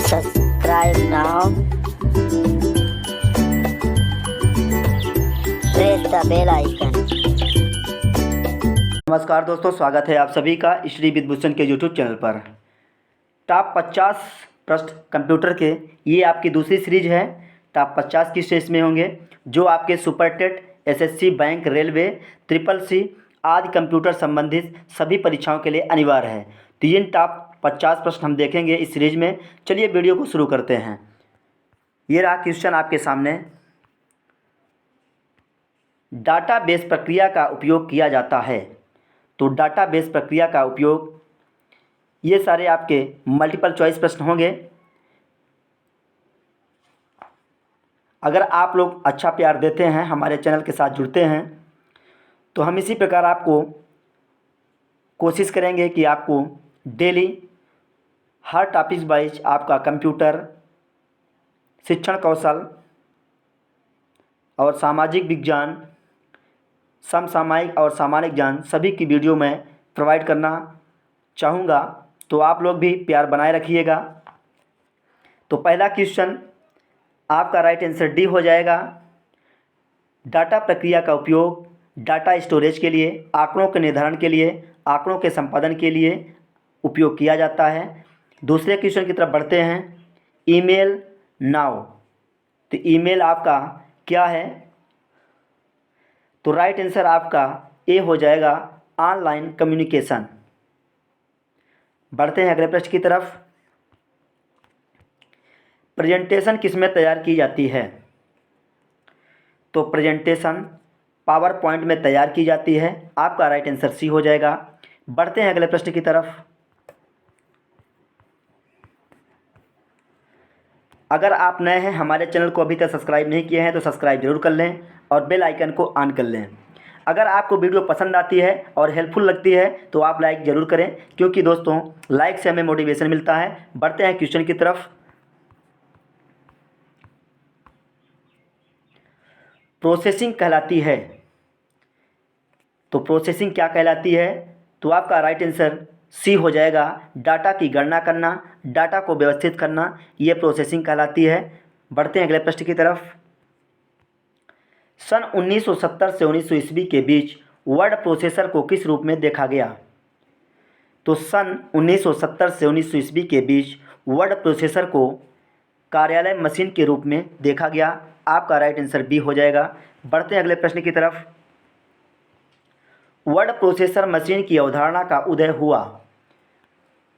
Subscribe now. Press the bell icon. नमस्कार दोस्तों, स्वागत है आप सभी का श्री विद्भूषण के यूट्यूब चैनल पर। टॉप 50 प्रश्न कंप्यूटर के, ये आपकी दूसरी सीरीज है। टॉप 50 किस स्टेज में होंगे? जो आपके super TET, SSC, bank, railway, triple C आदि कंप्यूटर संबंधित सभी परीक्षाओं के लिए अनिवार्य है। तो इन टॉप 50 प्रश्न हम देखेंगे इस सीरीज में। चलिए वीडियो को शुरू करते हैं। ये रहा क्वेश्चन आपके सामने। डाटाबेस प्रक्रिया का उपयोग किया जाता है। तो डाटाबेस प्रक्रिया का उपयोग, ये सारे आपके मल्टीपल चॉइस प्रश्न होंगे। अगर आप लोग अच्छा प्यार देते हैं, हमारे चैनल के साथ जुड़ते हैं, तो हम इसी प्रकार आपको कोशिश करेंगे कि आपको डेली हर टॉपिक वाइज आपका कंप्यूटर, शिक्षण कौशल और सामाजिक विज्ञान, समसामयिक और सामान्य ज्ञान सभी की वीडियो मैं प्रोवाइड करना चाहूँगा। तो आप लोग भी प्यार बनाए रखिएगा। तो पहला क्वेश्चन आपका राइट आंसर डी हो जाएगा। डाटा प्रक्रिया का उपयोग डाटा स्टोरेज के लिए, आंकड़ों के निर्धारण के लिए, आंकड़ों के संपादन के लिए उपयोग किया जाता है। दूसरे क्वेश्चन की तरफ बढ़ते हैं। ईमेल नाउ, तो ईमेल आपका क्या है? तो राइट आंसर आपका ए हो जाएगा, ऑनलाइन कम्युनिकेशन। बढ़ते हैं अगले प्रश्न की तरफ। प्रेजेंटेशन किस में तैयार की जाती है? तो प्रेजेंटेशन पावर पॉइंट में तैयार की जाती है। आपका राइट आंसर सी हो जाएगा। बढ़ते हैं अगले प्रश्न की तरफ। अगर आप नए हैं, हमारे चैनल को अभी तक सब्सक्राइब नहीं किए हैं तो सब्सक्राइब जरूर कर लें और बेल आइकन को ऑन कर लें। अगर आपको वीडियो पसंद आती है और हेल्पफुल लगती है तो आप लाइक ज़रूर करें, क्योंकि दोस्तों लाइक से हमें मोटिवेशन मिलता है। बढ़ते हैं क्वेश्चन की तरफ। प्रोसेसिंग कहलाती है। तो प्रोसेसिंग क्या कहलाती है? तो आपका राइट आंसर सी हो जाएगा, डाटा की गणना करना, डाटा को व्यवस्थित करना, ये प्रोसेसिंग कहलाती है। बढ़ते हैं अगले प्रश्न की तरफ। सन 1970 से 1900 ईस्वी के बीच वर्ड प्रोसेसर को किस रूप में देखा गया? तो सन 1970 से 1900 ईस्वी के बीच वर्ड प्रोसेसर को कार्यालय मशीन के रूप में देखा गया। आपका राइट आंसर बी हो जाएगा। बढ़ते हैं अगले प्रश्न की तरफ। वर्ड प्रोसेसर मशीन की अवधारणा का उदय हुआ।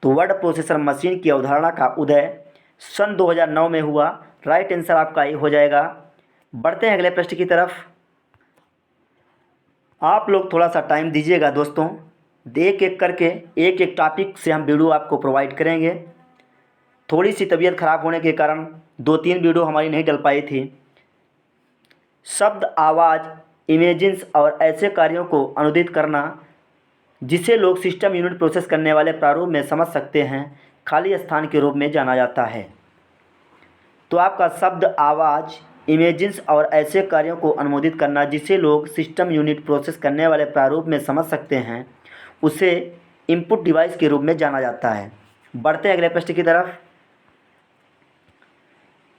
तो वर्ड प्रोसेसर मशीन की अवधारणा का उदय सन 2009 में हुआ। राइट आंसर आपका ए हो जाएगा। बढ़ते हैं अगले प्रश्न की तरफ। आप लोग थोड़ा सा टाइम दीजिएगा दोस्तों, एक एक करके एक एक टॉपिक से हम वीडियो आपको प्रोवाइड करेंगे। थोड़ी सी तबीयत ख़राब होने के कारण 2-3 वीडियो हमारी नहीं डल पाई थी। शब्द, आवाज़, इमेजेस और ऐसे कार्यों को अनुदित करना जिसे लोग सिस्टम यूनिट प्रोसेस करने वाले प्रारूप में समझ सकते हैं, खाली स्थान के रूप में जाना जाता है। तो आपका शब्द, आवाज़, इमेजेस और ऐसे कार्यों को अनुमोदित करना जिसे लोग सिस्टम यूनिट प्रोसेस करने वाले प्रारूप में समझ सकते हैं, उसे इनपुट डिवाइस के रूप में जाना जाता है। बढ़ते हैं अगले प्रश्न की तरफ।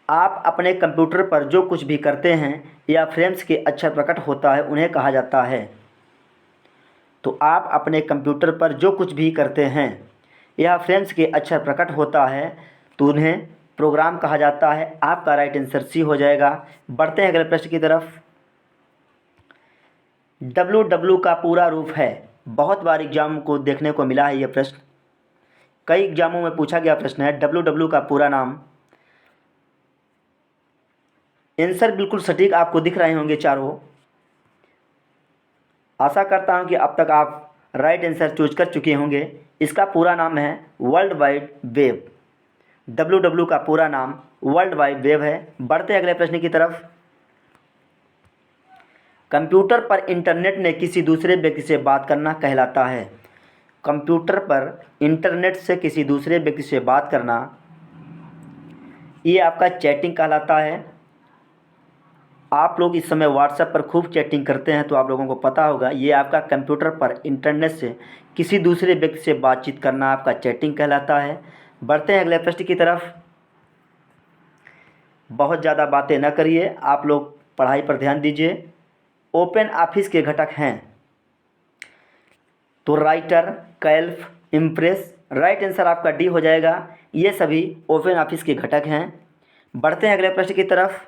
आप अपने कंप्यूटर पर जो कुछ भी करते हैं या फ्रेम्स के अक्षर प्रकट होता है, उन्हें कहा जाता है। तो आप अपने कंप्यूटर पर जो कुछ भी करते हैं या फ्रेम्स के अक्षर प्रकट होता है तो उन्हें प्रोग्राम कहा जाता है। आपका राइट आंसर सी हो जाएगा। बढ़ते हैं अगले प्रश्न की तरफ। WW का पूरा रूप है। बहुत बार एग्जाम को देखने को मिला है ये प्रश्न, कई एग्जामों में पूछा गया प्रश्न है। WW का पूरा नाम। आंसर बिल्कुल सटीक आपको दिख रहे होंगे चारों। आशा करता हूं कि अब तक आप राइट आंसर चूज कर चुके होंगे। इसका पूरा नाम है वर्ल्ड वाइड वेब। WW का पूरा नाम वर्ल्ड वाइड वेब है। बढ़ते अगले प्रश्न की तरफ। कंप्यूटर पर इंटरनेट ने किसी दूसरे व्यक्ति से बात करना कहलाता है। कंप्यूटर पर इंटरनेट से किसी दूसरे व्यक्ति से बात करना, ये आपका चैटिंग कहलाता है। आप लोग इस समय व्हाट्सएप पर खूब चैटिंग करते हैं तो आप लोगों को पता होगा, ये आपका कंप्यूटर पर इंटरनेट से किसी दूसरे व्यक्ति से बातचीत करना आपका चैटिंग कहलाता है। बढ़ते हैं अगले प्रश्न की तरफ। बहुत ज़्यादा बातें न करिए, आप लोग पढ़ाई पर ध्यान दीजिए। ओपन ऑफिस के घटक हैं तो राइटर, कैल्फ, इम्प्रेस, राइट आंसर आपका डी हो जाएगा। ये सभी ओपन ऑफिस के घटक हैं। बढ़ते हैं अगले प्रश्न की तरफ।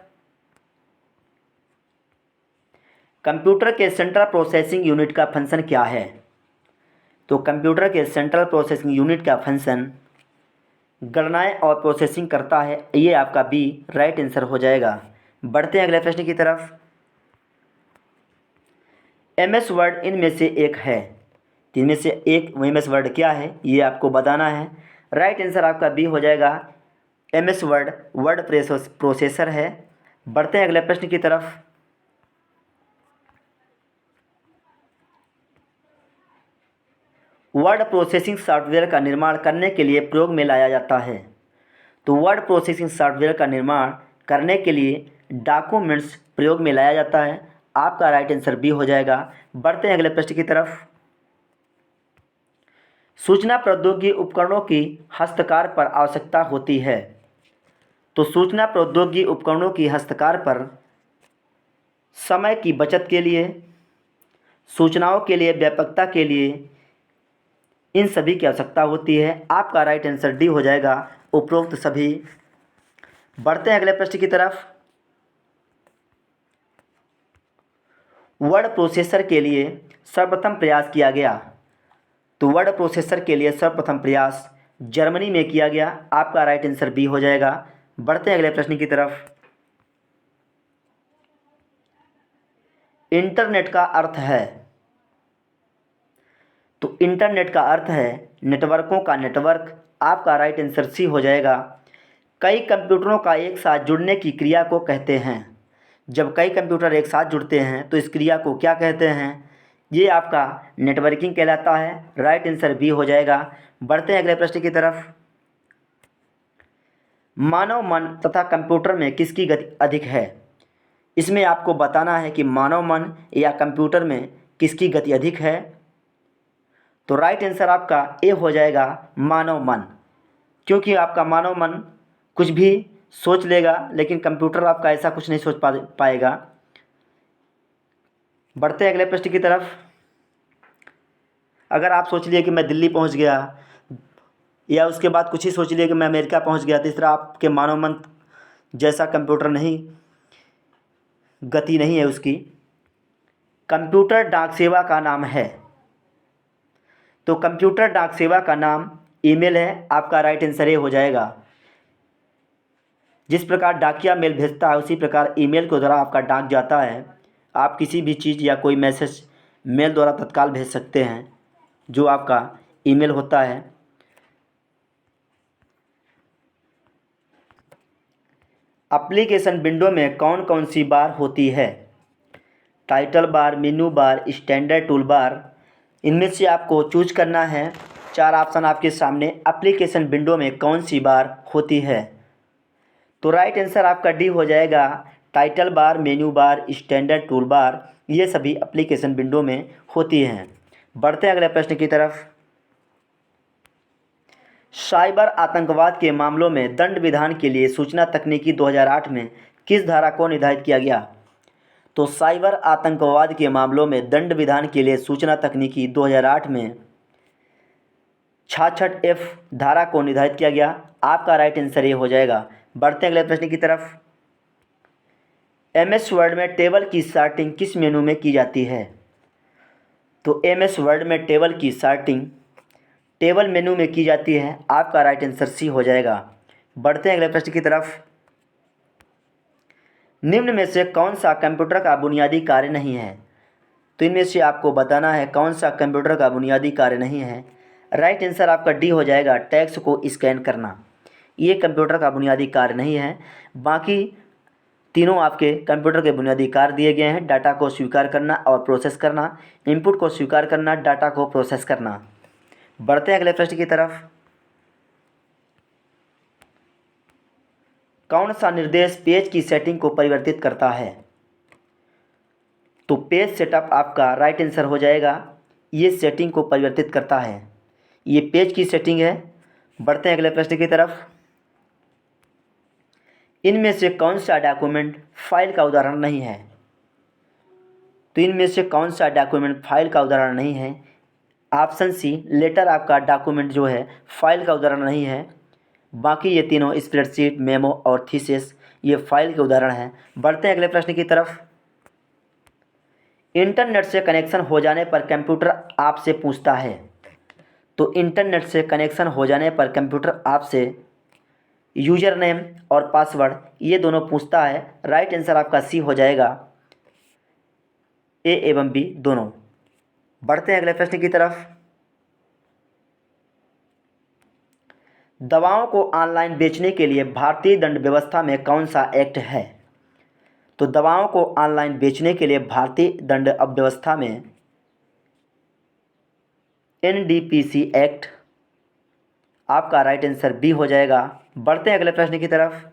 कंप्यूटर के सेंट्रल प्रोसेसिंग यूनिट का फंक्शन क्या है? तो कंप्यूटर के सेंट्रल प्रोसेसिंग यूनिट का फंक्शन गणनाएं और प्रोसेसिंग करता है। ये आपका बी राइट आंसर हो जाएगा। बढ़ते हैं अगले प्रश्न की तरफ। एमएस वर्ड इनमें से एक है, इनमें से एक एमएस वर्ड क्या है ये आपको बताना है। राइट आंसर आपका बी हो जाएगा। एमएस वर्ड वर्ड प्रोसेसर है। बढ़ते हैं अगले प्रश्न की तरफ। वर्ड प्रोसेसिंग सॉफ्टवेयर का निर्माण करने के लिए प्रयोग में लाया जाता है। तो वर्ड प्रोसेसिंग सॉफ्टवेयर का निर्माण करने के लिए डॉक्यूमेंट्स प्रयोग में लाया जाता है। आपका राइट आंसर बी हो जाएगा। बढ़ते हैं अगले प्रश्न की तरफ। सूचना प्रौद्योगिकी उपकरणों की हस्ताक्षर पर आवश्यकता होती है। तो सूचना प्रौद्योगिकी उपकरणों की हस्ताक्षर पर समय की बचत के लिए, सूचनाओं के लिए व्यापकता के लिए, इन सभी की आवश्यकता होती है। आपका राइट आंसर डी हो जाएगा, उपरोक्त सभी। बढ़ते हैं अगले प्रश्न की तरफ। वर्ड प्रोसेसर के लिए सर्वप्रथम प्रयास किया गया। तो वर्ड प्रोसेसर के लिए सर्वप्रथम प्रयास जर्मनी में किया गया। आपका राइट आंसर बी हो जाएगा। बढ़ते हैं अगले प्रश्न की तरफ। इंटरनेट का अर्थ है। तो इंटरनेट का अर्थ है नेटवर्कों का नेटवर्क। आपका राइट आंसर सी हो जाएगा। कई कंप्यूटरों का एक साथ जुड़ने की क्रिया को कहते हैं। जब कई कंप्यूटर एक साथ जुड़ते हैं तो इस क्रिया को क्या कहते हैं? ये आपका नेटवर्किंग कहलाता है। राइट आंसर बी हो जाएगा। बढ़ते हैं अगले प्रश्न की तरफ। मानव मन तथा कंप्यूटर में किसकी गति अधिक है? इसमें आपको बताना है कि मानव मन या कंप्यूटर में किसकी गति अधिक है। तो राइट आंसर आपका ए हो जाएगा, मानव मन। क्योंकि आपका मानव मन कुछ भी सोच लेगा, लेकिन कंप्यूटर आपका ऐसा कुछ नहीं सोच पाएगा। बढ़ते हैं अगले प्रश्न की तरफ। अगर आप सोच लिए कि मैं दिल्ली पहुंच गया, या उसके बाद कुछ ही सोच लिए कि मैं अमेरिका पहुंच गया, तो इस तरह आपके मानव मन जैसा कंप्यूटर नहीं, गति नहीं है उसकी। कंप्यूटर डाक सेवा का नाम है। तो कंप्यूटर डाक सेवा का नाम ईमेल है। आपका राइट आंसर ए हो जाएगा। जिस प्रकार डाकिया मेल भेजता है उसी प्रकार ईमेल के द्वारा आपका डाक जाता है। आप किसी भी चीज़ या कोई मैसेज मेल द्वारा तत्काल भेज सकते हैं, जो आपका ईमेल होता है। एप्लीकेशन विंडो में कौन कौन सी बार होती है? टाइटल बार, मेनू बार, स्टैंडर्ड टूल बार। इनमें से आपको चूज करना है। 4 ऑप्शन आपके सामने। एप्लीकेशन विंडो में कौन सी बार होती है? तो राइट आंसर आपका डी हो जाएगा। टाइटल बार, मेनू बार, स्टैंडर्ड टूल बार, ये सभी एप्लीकेशन विंडो में होती हैं। बढ़ते हैं अगले प्रश्न की तरफ। साइबर आतंकवाद के मामलों में दंड विधान के लिए सूचना तकनीकी 2008 में किस धारा को निर्धारित किया गया? तो साइबर आतंकवाद के मामलों में दंड विधान के लिए सूचना तकनीकी 2008 में 66F धारा को निर्धारित किया गया। आपका राइट आंसर ये हो जाएगा। बढ़ते हैं अगले प्रश्न की तरफ। एमएस वर्ड में टेबल की सॉर्टिंग किस मेनू में की जाती है? तो एमएस वर्ड में टेबल की सॉर्टिंग टेबल मेनू में की जाती है। आपका राइट आंसर सी हो जाएगा। बढ़ते हैं अगले प्रश्न की तरफ। निम्न में से कौन सा कंप्यूटर का बुनियादी कार्य नहीं है? तो इनमें से आपको बताना है कौन सा कंप्यूटर का बुनियादी कार्य नहीं है। राइट आंसर आपका डी हो जाएगा, टेक्स्ट को स्कैन करना। ये कंप्यूटर का बुनियादी कार्य नहीं है। बाकी तीनों आपके कंप्यूटर के बुनियादी कार्य दिए गए हैं। डाटा को स्वीकार करना और प्रोसेस करना, इनपुट को स्वीकार करना, डाटा को प्रोसेस करना। बढ़ते हैं अगले प्रश्न की तरफ। कौन सा निर्देश पेज की सेटिंग को परिवर्तित करता है? तो पेज सेटअप आपका राइट आंसर हो जाएगा। ये सेटिंग को परिवर्तित करता है। ये पेज की सेटिंग है। बढ़ते हैं अगले प्रश्न की तरफ। इनमें से कौन सा डॉक्यूमेंट फाइल का उदाहरण नहीं है? तो इनमें से कौन सा डॉक्यूमेंट फाइल का उदाहरण नहीं है? ऑप्शन सी, लेटर आपका डॉक्यूमेंट जो है फाइल का उदाहरण नहीं है। बाकी ये तीनों स्प्रेडशीट, मेमो और थीसिस ये फाइल के उदाहरण हैं। बढ़ते हैं अगले प्रश्न की तरफ। इंटरनेट से कनेक्शन हो जाने पर कंप्यूटर आपसे पूछता है। तो इंटरनेट से कनेक्शन हो जाने पर कंप्यूटर आपसे यूज़र नेम और पासवर्ड ये दोनों पूछता है। राइट आंसर आपका सी हो जाएगा, ए एवं बी दोनों। बढ़ते हैं अगले प्रश्न की तरफ। दवाओं को ऑनलाइन बेचने के लिए भारतीय दंड व्यवस्था में कौन सा एक्ट है? तो दवाओं को ऑनलाइन बेचने के लिए भारतीय दंड व्यवस्था में NDPC एक्ट आपका राइट आंसर बी हो जाएगा। बढ़ते हैं अगले प्रश्न की तरफ।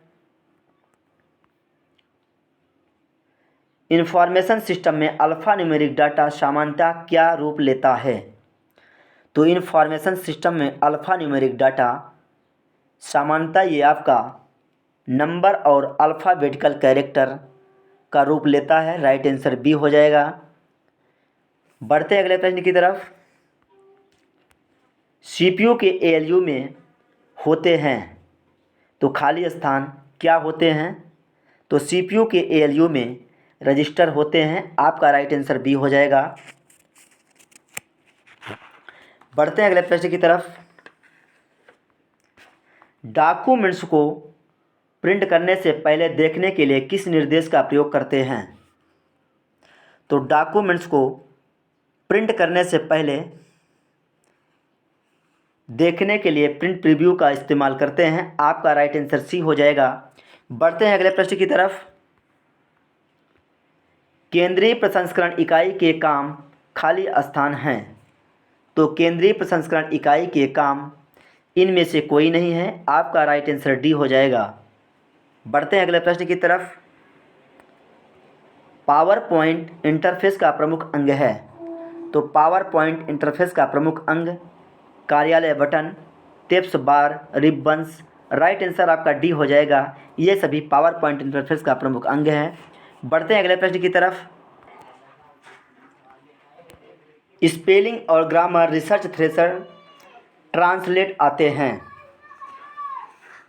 इंफॉर्मेशन सिस्टम में अल्फा न्यूमेरिक डाटा सामान्यतः क्या रूप लेता है? तो इंफॉर्मेशन सिस्टम में अल्फा न्यूमेरिक डाटा सामान्यतः ये आपका नंबर और अल्फ़ाबेटिकल कैरेक्टर का रूप लेता है। राइट आंसर बी हो जाएगा। बढ़ते हैं अगले प्रश्न की तरफ। CPU के ALU में होते हैं तो खाली स्थान क्या होते हैं? तो CPU के ALU में रजिस्टर होते हैं। आपका राइट आंसर बी हो जाएगा। बढ़ते हैं अगले प्रश्न की तरफ। डॉक्यूमेंट्स को प्रिंट करने से पहले देखने के लिए किस निर्देश का प्रयोग करते हैं? तो डॉक्यूमेंट्स को प्रिंट करने से पहले देखने के लिए प्रिंट प्रीव्यू का इस्तेमाल करते हैं। आपका राइट आंसर सी हो जाएगा। बढ़ते हैं अगले प्रश्न की तरफ। केंद्रीय प्रसंस्करण इकाई के काम खाली स्थान हैं। तो केंद्रीय प्रसंस्करण इकाई के काम इनमें से कोई नहीं है। आपका राइट आंसर डी हो जाएगा। बढ़ते हैं अगले प्रश्न की तरफ। पावर पॉइंट इंटरफेस का प्रमुख अंग है। तो पावर पॉइंट इंटरफेस का प्रमुख अंग कार्यालय बटन, टिप्स बार, रिबन्स। राइट आंसर आपका डी हो जाएगा। ये सभी पावर पॉइंट इंटरफेस का प्रमुख अंग हैं। बढ़ते हैं अगले प्रश्न की तरफ। स्पेलिंग और ग्रामर रिसर्च थ्रेशर ट्रांसलेट आते हैं।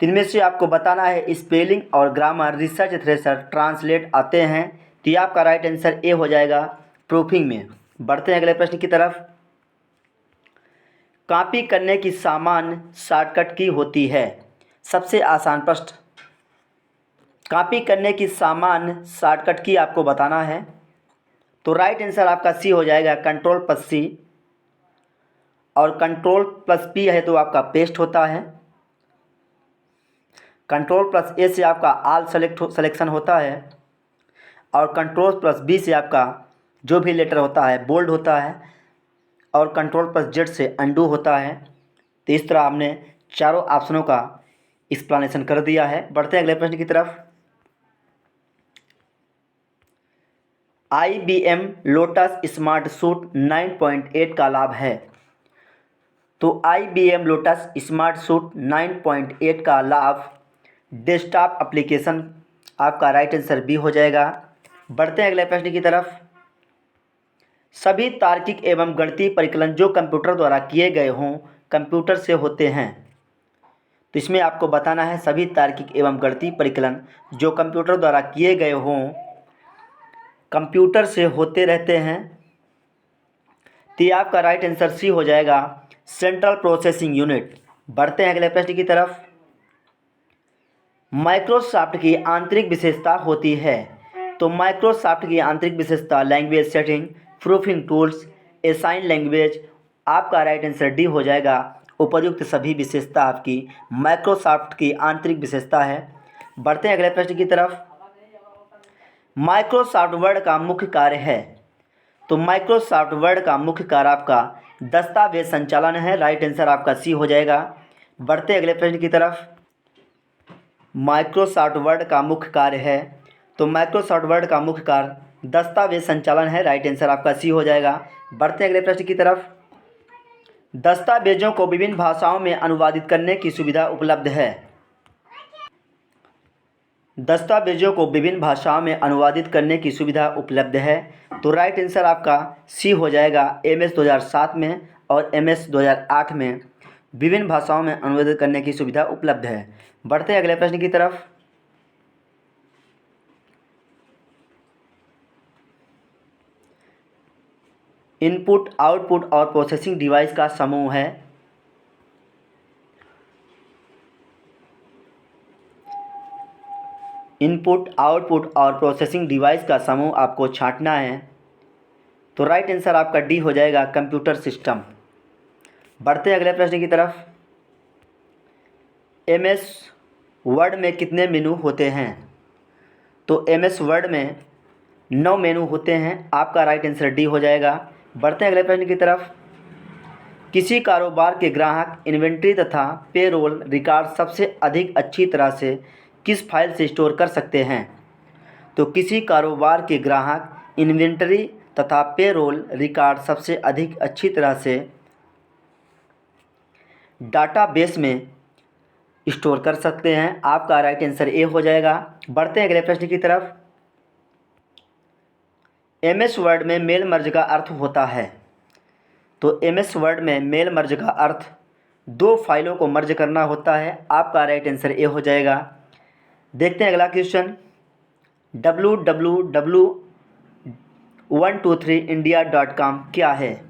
इनमें से आपको बताना है स्पेलिंग और ग्रामर रिसर्च थ्रेशर ट्रांसलेट आते हैं। तो ये आपका राइट आंसर ए हो जाएगा प्रूफिंग में। बढ़ते हैं अगले प्रश्न की तरफ। कॉपी करने की सामान्य शॉर्टकट की होती है। सबसे आसान प्रश्न। कॉपी करने की सामान्य शॉर्टकट की आपको बताना है। तो राइट आंसर आपका सी हो जाएगा, Ctrl+C। और Ctrl+P है तो आपका पेस्ट होता है। Ctrl+A से आपका ऑल सेलेक्शन होता है। और Ctrl+B से आपका जो भी लेटर होता है बोल्ड होता है। और Ctrl+Z से अंडू होता है। तो इस तरह हमने चारों ऑप्शनों का एक्सप्लेनेशन कर दिया है। बढ़ते हैं अगले प्रश्न की तरफ। IBM लोटस स्मार्ट सूट 9.8 का लाभ है। तो IBM लोटस स्मार्ट सूट 9.8 का लाभ डेस्कटॉप एप्लीकेशन आपका राइट आंसर बी हो जाएगा। बढ़ते हैं अगले प्रश्न की तरफ। सभी तार्किक एवं गणितीय परिकलन जो कंप्यूटर द्वारा किए गए हों कंप्यूटर से होते हैं। तो इसमें आपको बताना है सभी तार्किक एवं गणितीय परिकलन जो कंप्यूटर द्वारा किए गए हों कंप्यूटर से होते रहते हैं। तो ये आपका राइट आंसर सी हो जाएगा, सेंट्रल प्रोसेसिंग यूनिट। बढ़ते हैं अगले प्रश्न की तरफ। माइक्रोसॉफ्ट की आंतरिक विशेषता होती है। तो माइक्रोसॉफ्ट की आंतरिक विशेषता language setting, proofing tools, assign language. आपका राइट आंसर डी हो जाएगा। उपर्युक्त सभी विशेषता आपकी माइक्रोसॉफ्ट की आंतरिक विशेषता है। बढ़ते हैं अगले प्रश्न की तरफ। माइक्रोसॉफ्ट वर्ड का मुख्य कार्य है। तो माइक्रोसॉफ्ट वर्ड का मुख्य कार्य आपका दस्तावेज संचालन है। राइट आंसर आपका सी हो जाएगा। बढ़ते अगले प्रश्न की तरफ। माइक्रोसॉफ्ट वर्ड का मुख्य कार्य है। तो माइक्रोसॉफ्ट वर्ड का मुख्य कार्य दस्तावेज संचालन है। राइट आंसर आपका सी हो जाएगा। बढ़ते अगले प्रश्न की तरफ। दस्तावेजों को विभिन्न भाषाओं में अनुवादित करने की सुविधा उपलब्ध है। दस्तावेजों को विभिन्न भाषाओं में अनुवादित करने की सुविधा उपलब्ध है। तो राइट आंसर आपका सी हो जाएगा। MS 2007 में और MS 2008 में विभिन्न भाषाओं में अनुवादित करने की सुविधा उपलब्ध है। बढ़ते हैं अगले प्रश्न की तरफ। इनपुट, आउटपुट और प्रोसेसिंग डिवाइस का समूह है। इनपुट, आउटपुट और प्रोसेसिंग डिवाइस का समूह आपको छांटना है। तो राइट आंसर आपका डी हो जाएगा, कंप्यूटर सिस्टम। बढ़ते हैं अगले प्रश्न की तरफ। MS वर्ड में कितने मेनू होते हैं? तो MS वर्ड में 9 मेनू होते हैं। आपका राइट आंसर डी हो जाएगा। बढ़ते हैं अगले प्रश्न की तरफ। किसी कारोबार के ग्राहक इन्वेंट्री तथा पेरोल रिकॉर्ड सबसे अधिक अच्छी तरह से किस फाइल से स्टोर कर सकते हैं? तो किसी कारोबार के ग्राहक इन्वेंट्री तथा पेरोल रिकॉर्ड सबसे अधिक अच्छी तरह से डाटाबेस में स्टोर कर सकते हैं। आपका राइट आंसर ए हो जाएगा। बढ़ते हैं अगले प्रश्न की तरफ। MS वर्ड में मेल मर्ज का अर्थ होता है। तो MS वर्ड में मेल मर्ज का अर्थ 2 फाइलों को मर्ज करना होता है। आपका राइट आंसर ए हो जाएगा। देखते हैं अगला क्वेश्चन। www.123india.com क्या है?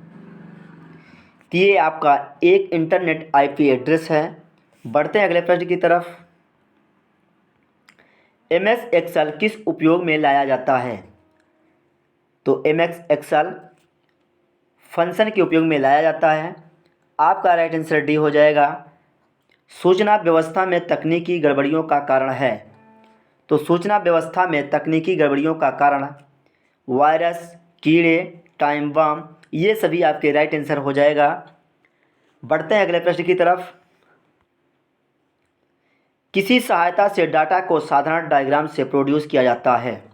तो ये आपका एक इंटरनेट IP एड्रेस है। बढ़ते हैं अगले प्रश्न की तरफ। MS एक्सेल किस उपयोग में लाया जाता है? तो MS एक्सेल फंक्शन के उपयोग में लाया जाता है। आपका राइट आंसर डी हो जाएगा। सूचना व्यवस्था में तकनीकी गड़बड़ियों का कारण है। तो सूचना व्यवस्था में तकनीकी गड़बड़ियों का कारण वायरस, कीड़े, टाइम बम, ये सभी आपके राइट आंसर हो जाएगा। बढ़ते हैं अगले प्रश्न की तरफ। किसी सहायता से डाटा को साधारण डायग्राम से प्रोड्यूस किया जाता है।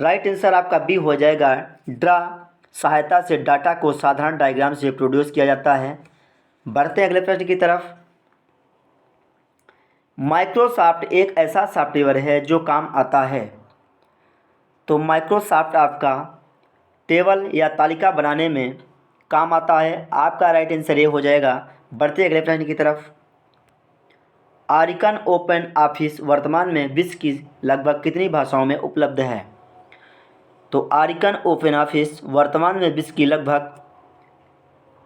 राइट आंसर आपका बी हो जाएगा। ड्रा सहायता से डाटा को साधारण डायग्राम से प्रोड्यूस किया जाता है। बढ़ते हैं अगले प्रश्न की तरफ। माइक्रोसॉफ्ट एक ऐसा सॉफ्टवेयर है जो काम आता है। तो माइक्रोसॉफ्ट आपका टेबल या तालिका बनाने में काम आता है। आपका राइट आंसर ये हो जाएगा। बढ़ते अगले प्रश्न की तरफ। अरिकन ओपन ऑफिस वर्तमान में विश्व की लगभग कितनी भाषाओं में उपलब्ध है? तो अरिकन ओपन ऑफिस वर्तमान में विश्व की लगभग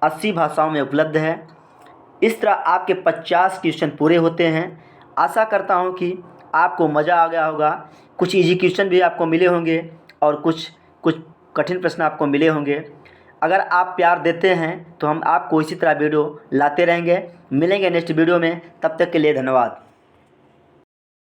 80 भाषाओं में उपलब्ध है। इस तरह आपके 50 क्वेश्चन पूरे होते हैं। आशा करता हूं कि आपको मज़ा आ गया होगा। कुछ इजी क्वेश्चन भी आपको मिले होंगे और कुछ कठिन प्रश्न आपको मिले होंगे। अगर आप प्यार देते हैं तो हम आपको इसी तरह वीडियो लाते रहेंगे। मिलेंगे नेक्स्ट वीडियो में, तब तक के लिए धन्यवाद।